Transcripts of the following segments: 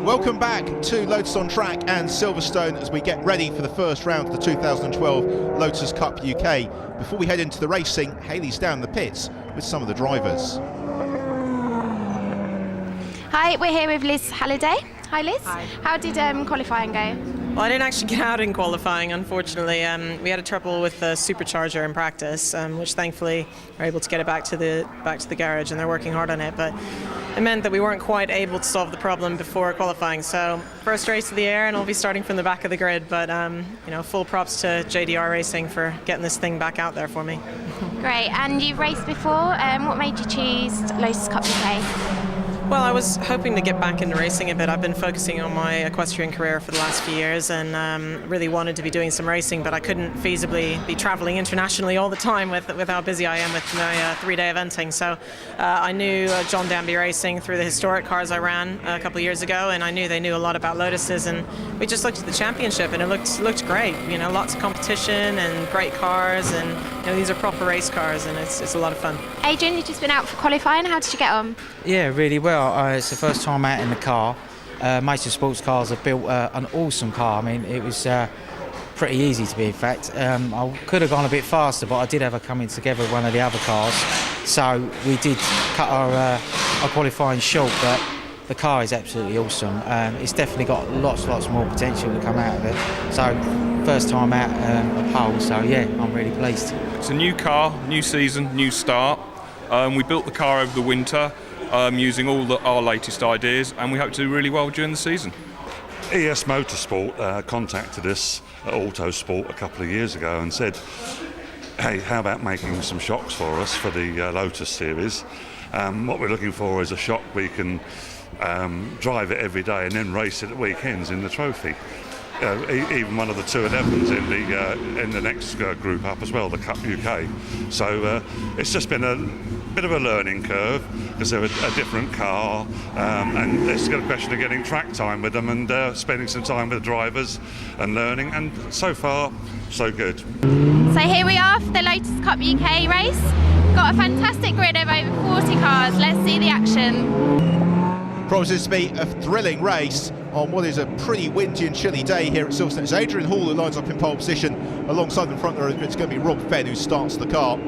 Welcome back to Lotus on Track and Silverstone as we get ready for the first round of the 2012 Lotus Cup UK. Before we head into the racing, Hayley's down the pits with some of the drivers. Hi, we're here with Liz Halliday. Hi Liz. Hi. How did qualifying go? Well, I didn't actually get out in qualifying, unfortunately. We had a trouble with the supercharger in practice, which thankfully we're able to get it back to the garage, and they're working hard on it. But it meant that we weren't quite able to solve the problem before qualifying. So first race of the year, and I'll be starting from the back of the grid. But full props to JDR Racing for getting this thing back out there for me. Great. And you've raced before. What made you choose Lotus Cup UK? Well, I was hoping to get back into racing a bit. I've been focusing on my equestrian career for the last few years and really wanted to be doing some racing, but I couldn't feasibly be travelling internationally all the time with how busy I am with my three-day eventing. So I knew John Danby Racing through the historic cars I ran a couple of years ago, and I knew they knew a lot about Lotuses, and we just looked at the championship and it looked great. You know, lots of competition and great cars, and these are proper race cars, and it's a lot of fun. Adrian, you've just been out for qualifying. How did you get on? Yeah, really well. It's the first time out in the car. Motor Sports Cars have built an awesome car. I mean, it was pretty easy to be, in fact. I could have gone a bit faster, but I did have a coming together with one of the other cars. So we did cut our qualifying short, but the car is absolutely awesome. It's definitely got lots more potential to come out of it. So first time out a pole, so yeah, I'm really pleased. It's a new car, new season, new start. We built the car over the winter using all our latest ideas, and we hope to do really well during the season. ES Motorsport contacted us at Autosport a couple of years ago and said, hey, how about making some shocks for us for the Lotus series? What we're looking for is a shock we can drive it every day and then race it at weekends in the trophy. Even one of the 211s in the next group up as well, the Cup UK. So it's just been a bit of a learning curve because they're a different car, and it's a question of getting track time with them and spending some time with the drivers and learning. And so far, so good. So here we are for the Lotus Cup UK race. Got a fantastic grid of over 40 cars. Let's see the action. Promises to be a thrilling race on what is a pretty windy and chilly day here at Silverstone. It's Adrian Hall who lines up in pole position. Alongside the front row, it's going to be Rob Fenn who starts the car.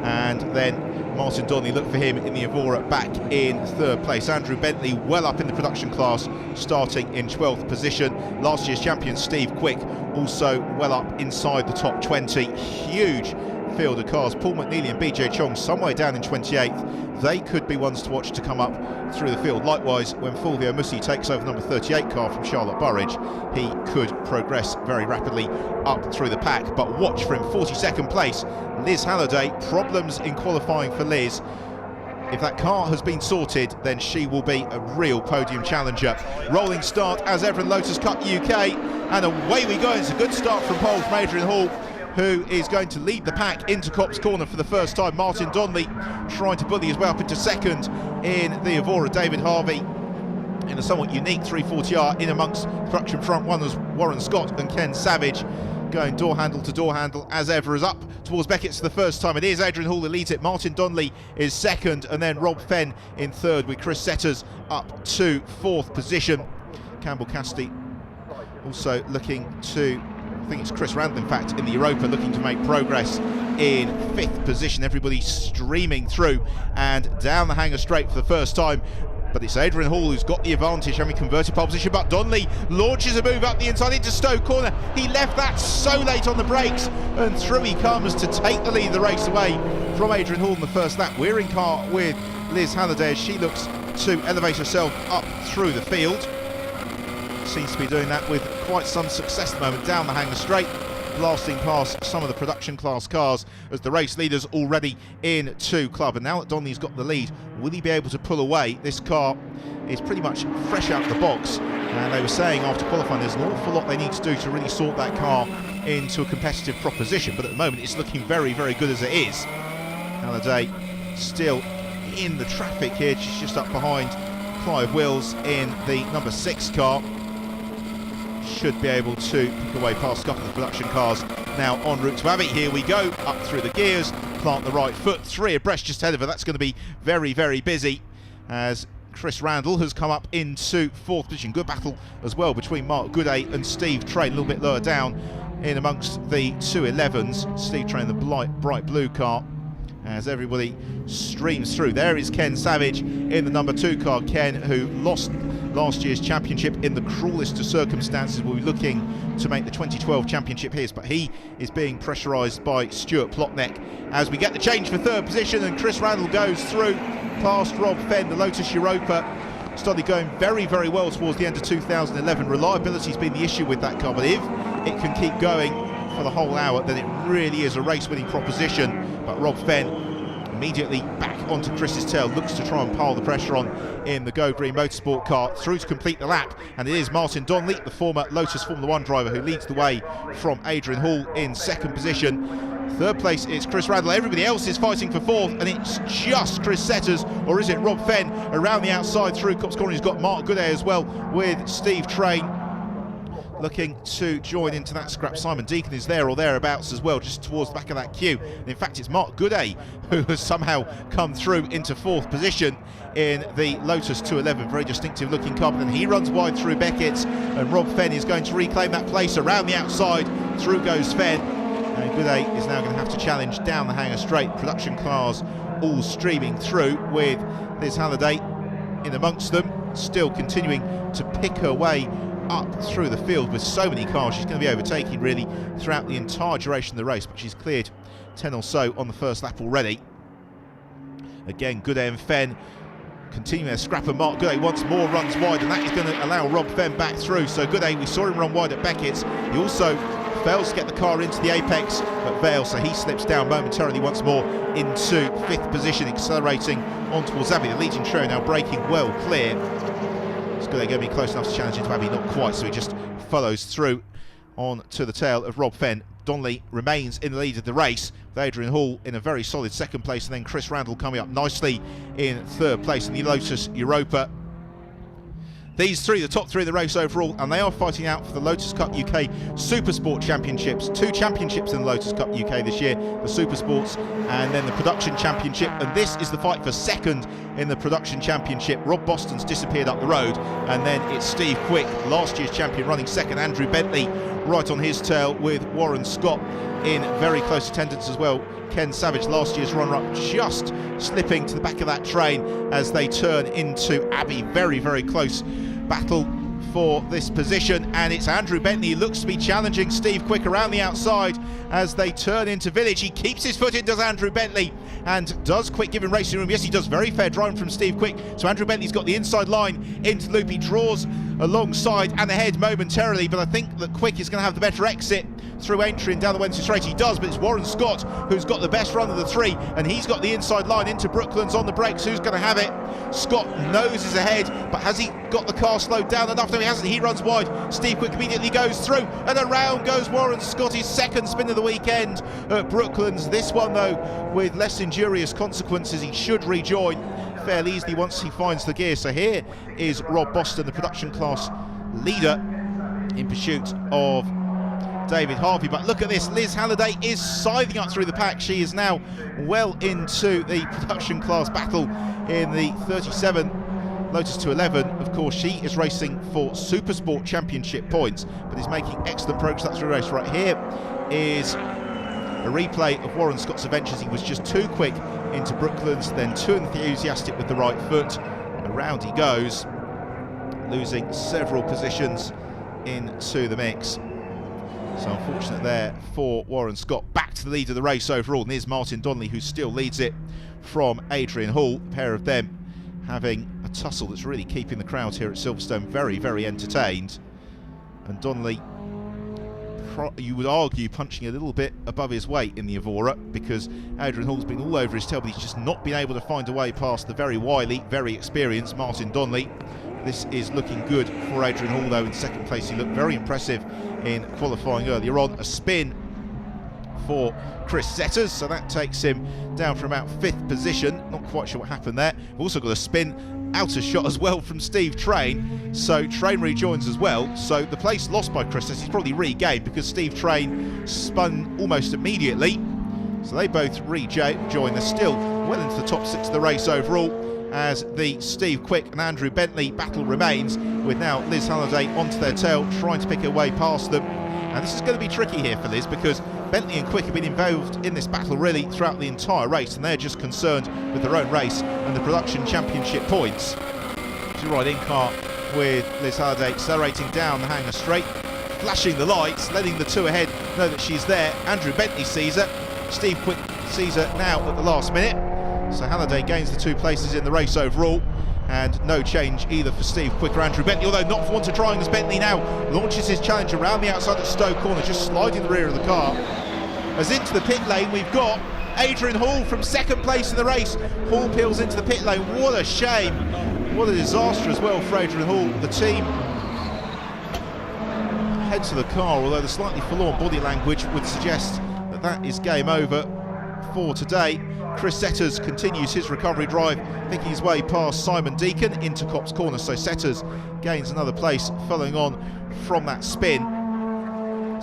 And then Martin Donnelly, look for him in the Evora back in third place. Andrew Bentley well up in the production class, starting in 12th position. Last year's champion Steve Quick also well up inside the top 20. Huge field of cars. Paul McNeely and BJ Chong somewhere down in 28th. They could be ones to watch to come up through the field. Likewise, when Fulvio Musi takes over number 38 car from Charlotte Burridge, he could progress very rapidly up through the pack. But watch for him, 42nd place, Liz Halliday. Problems in qualifying for Liz. If that car has been sorted, then she will be a real podium challenger. Rolling start as ever in Lotus Cup UK, and away we go. It's a good start from pole from Adrian Hall, who is going to lead the pack into Copse Corner for the first time. Martin Donnelly trying to bully his way up into second in the Evora. David Harvey in a somewhat unique 340R in amongst the production front runners Warren Scott and Ken Savage, going door handle to door handle as ever, is up towards Beckett's for the first time. It is Adrian Hall who leads it. Martin Donnelly is second, and then Rob Fenn in third, with Chris Setters up to fourth position. Campbell Cassidy also looking to, I think it's Chris Randall, in fact, in the Europa, looking to make progress in fifth position. Everybody streaming through and down the hanger straight for the first time. But it's Adrian Hall who's got the advantage, having converted pole position. But Donnelly launches a move up the inside into Stowe Corner. He left that so late on the brakes, and through he comes to take the lead of the race away from Adrian Hall in the first lap. We're in car with Liz Halliday as she looks to elevate herself up through the field. Seems to be doing that with quite some success at the moment, down the hanger straight, blasting past some of the production class cars as the race leaders already into club. And now that Donnelly's got the lead, will he be able to pull away? This car is pretty much fresh out of the box, and they were saying after qualifying there's an awful lot they need to do to really sort that car into a competitive proposition, but at the moment it's looking very good as it is. Halliday still in the traffic here. She's just up behind Clive Wills in the number 6 car. Should be able to pick away past a couple of the production cars now en route to Abbey. Here we go, up through the gears, plant the right foot, 3 abreast just ahead of her. That's going to be very busy as Chris Randall has come up into 4th position. Good battle as well between Mark Gooday and Steve Train, a little bit lower down in amongst the 211s. Steve Train, the bright blue car, as everybody streams through. There is Ken Savage in the number 2 car. Ken, who lost last year's championship in the cruelest of circumstances, will be looking to make the 2012 championship his, but he is being pressurised by Stuart Plotneck as we get the change for 3rd position, and Chris Randall goes through past Rob Fenn, the Lotus Europa. Started going very, very well towards the end of 2011. Reliability's been the issue with that car, but if it can keep going for the whole hour, then it really is a race-winning proposition. But Rob Fenn immediately back onto Chris's tail, looks to try and pile the pressure on in the Go Green Motorsport car, through to complete the lap, and it is Martin Donnelly, the former Lotus Formula 1 driver, who leads the way from Adrian Hall in 2nd position. 3rd place is Chris Randall. Everybody else is fighting for 4th, and it's just Chris Setters, or is it Rob Fenn, around the outside through Cops Corner. He's got Mark Gooday as well, with Steve Train looking to join into that scrap. Simon Deacon is there or thereabouts as well, just towards the back of that queue. And in fact, it's Mark Gooday who has somehow come through into 4th position in the Lotus 211. Very distinctive looking car, but then he runs wide through Beckett, and Rob Fenn is going to reclaim that place around the outside. Through goes Fenn, and Gooday is now going to have to challenge down the hanger straight. Production cars all streaming through, with Liz Halliday in amongst them, still continuing to pick her way up through the field with so many cars. She's going to be overtaking really throughout the entire duration of the race, but she's cleared 10 or so on the first lap already. Again, Gooday and Fenn continuing their scrap, and Mark Gooday once more runs wide, and that is going to allow Rob Fenn back through. So Gooday, we saw him run wide at Beckett's. He also fails to get the car into the apex at Vale, so he slips down momentarily once more into 5th position, accelerating on towards Abbey. The leading trio now braking well clear. They're going to be close enough to challenge into Abbey, not quite, so he just follows through on to the tail of Rob Fenn. Donnelly remains in the lead of the race, with Adrian Hall in a very solid 2nd place, and then Chris Randall coming up nicely in 3rd place in the Lotus Europa. These three, the top 3 of the race overall, and they are fighting out for the Lotus Cup UK Supersport Championships. 2 championships in the Lotus Cup UK this year, the Supersports and then the Production Championship, and this is the fight for 2nd in the Production Championship. Rob Boston's disappeared up the road, and then it's Steve Quick, last year's champion, running 2nd. Andrew Bentley right on his tail, with Warren Scott in very close attendance as well. Ken Savage, last year's runner-up, just slipping to the back of that train as they turn into Abbey. Very, very close battle for this position, and it's Andrew Bentley who looks to be challenging Steve Quick around the outside as they turn into Village. He keeps his foot in, does Andrew Bentley, and does Quick give him racing room? Yes, he does. Very fair driving from Steve Quick. So Andrew Bentley's got the inside line into loop. He draws alongside and ahead momentarily, but I think that Quick is going to have the better exit through entry and down the Wednesday straight. He does, but it's Warren Scott who's got the best run of the 3, and he's got the inside line into Brooklands on the brakes. Who's going to have it? Scott noses ahead, but has he got the car slowed down enough? No, he hasn't. He runs wide. Steve Quick immediately goes through, and around goes Warren Scott, his 2nd spin of the weekend at Brooklands. This one, though, with less injurious consequences. He should rejoin fairly easily once he finds the gear. So here is Rob Boston, the production class leader, in pursuit of David Harvey. But look at this, Liz Halliday is scything up through the pack. She is now well into the production class battle in the 37 Lotus 211. Of course, she is racing for Supersport Championship points, but is making excellent progress up through the race. Right here is a replay of Warren Scott's adventures. He was just too quick into Brooklands, then too enthusiastic with the right foot. Around he goes, losing several positions into the mix. So unfortunate there for Warren Scott. Back to the lead of the race overall, and here's Martin Donnelly, who still leads it from Adrian Hall. A pair of them having a tussle that's really keeping the crowd here at Silverstone very, very entertained. And Donnelly, you would argue, punching a little bit above his weight in the Evora, because Adrian Hall's been all over his tail, but he's just not been able to find a way past the very wily, very experienced Martin Donnelly. This is looking good for Adrian Hall, though. In 2nd place, he looked very impressive in qualifying earlier on. A spin for Chris Setters, so that takes him down from about 5th position. Not quite sure what happened there. We've also got a spin out of shot as well from Steve Train, so Train rejoins as well. So the place lost by Chris Setters, he's probably regained, because Steve Train spun almost immediately. So they both rejoin. They're still well into the top 6 of the race overall, as the Steve Quick and Andrew Bentley battle remains, with now Liz Halliday onto their tail, trying to pick her way past them. And this is going to be tricky here for Liz, because Bentley and Quick have been involved in this battle really throughout the entire race, and they're just concerned with their own race and the production championship points. She's right in car with Liz Halliday accelerating down the hanger straight, flashing the lights, letting the two ahead know that she's there. Andrew Bentley sees her, Steve Quick sees her now at the last minute. So Halliday gains the 2 places in the race overall, and no change either for Steve Quick or Andrew Bentley, although not for want of trying, as Bentley now launches his challenge around the outside of Stowe corner, just sliding the rear of the car. As into the pit lane we've got Adrian Hall from 2nd place in the race. Hall peels into the pit lane. What a shame. What a disaster as well for Adrian Hall. The team heads to the car, although the slightly forlorn body language would suggest that that is game over for today. Chris Setters continues his recovery drive, picking his way past Simon Deacon into Copse Corner. So Setters gains another place following on from that spin.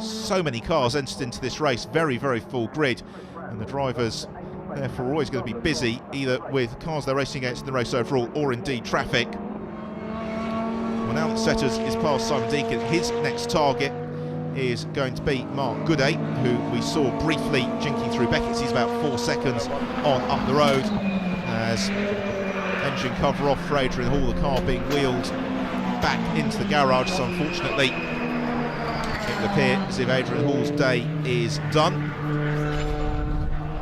So many cars entered into this race, very, very full grid, and the drivers therefore are always going to be busy, either with cars they're racing against in the race overall or indeed traffic. Well, now that Setters is past Simon Deacon, his next target is going to be Mark Gooday, who we saw briefly jinking through Beckett's. He's about 4 seconds on up the road as engine cover off for Adrian Hall, the car being wheeled back into the garage. So unfortunately it would appear as if Adrian Hall's day is done,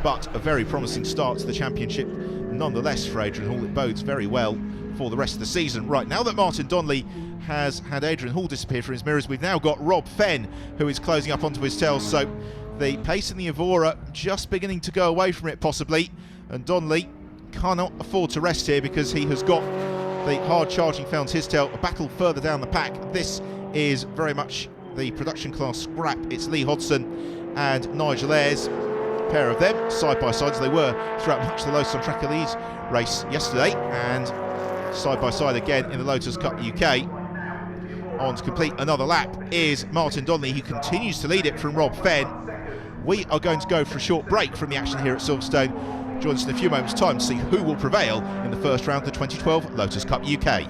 but a very promising start to the championship nonetheless for Adrian Hall. It bodes very well for the rest of the season. Right, now that Martin Donnelly has had Adrian Hall disappear from his mirrors, we've now got Rob Fenn, who is closing up onto his tail. So the pace in the Evora just beginning to go away from it possibly, and Donnelly cannot afford to rest here, because he has got the hard charging found his tail, a battle further down the pack. This is very much the production class scrap. It's Lee Hodson and Nigel Ayres, a pair of them side by side as they were throughout much of the Lotus on Track Elise race yesterday, and side by side again in the Lotus Cup UK. On to complete another lap is Martin Donnelly, who continues to lead it from Rob Fenn. We are going to go for a short break from the action here at Silverstone. Join us in a few moments' time to see who will prevail in the first round of the 2012 Lotus Cup UK.